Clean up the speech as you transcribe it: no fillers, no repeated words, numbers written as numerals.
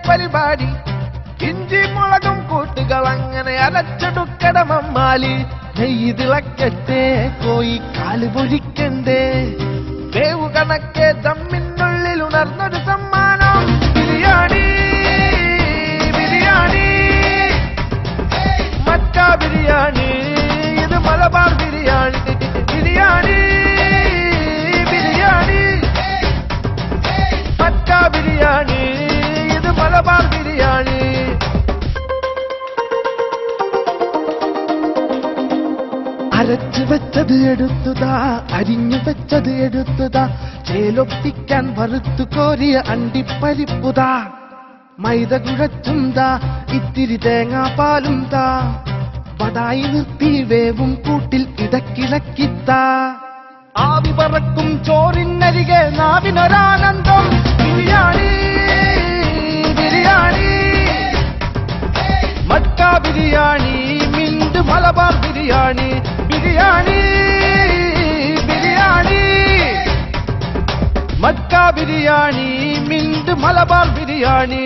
പരിപാടി ഇഞ്ചി മുളകും കൂട്ടുകൾ അങ്ങനെ അരച്ചെടുക്കട മമ്മാലി നെയ്യ് തിളക്കട്ടെ കോയി കാല് പൊഴിക്കണ്ടേ വേവു കണക്കെ ദമ്മിനുള്ളിൽ ഉണർന്നൊരു സമ്മാനം ബിരിയാണി ബിരിയാണി മക്ക ബിരിയാണി ഇത് മലബാർ ബിരിയാണി ബിരിയാണി ബിരിയാണി മക്ക ബിരിയാണി ഇത് മലബാർ ബിരിയാണി അരച്ചു വെച്ചത് എടുത്തുതാ അരിഞ്ഞു വെച്ചത് എടുത്തുതാ ചേലൊപ്പിക്കാൻ വറുത്തു കോരിയ അണ്ടിപ്പരിപ്പുതാ മൈദ കുഴച്ചുംതാ ഇത്തിരി തേങ്ങാപ്പാലും താ വടായി നിർത്തി വേവും കൂട്ടിൽ ഇടക്കിളക്കിത്താ ആവി പറക്കും ചോറിനരികെ നാവിനൊരാനന്ദം ബിരിയാണി ബിരിയാണി മക്ക ബിരിയാണി മിന്റ് മലബാർ ബിരിയാണി ബിരിയാണി ബിരിയാണി മക്ക ബിരിയാണി മിന്റ് മലബാർ ബിരിയാണി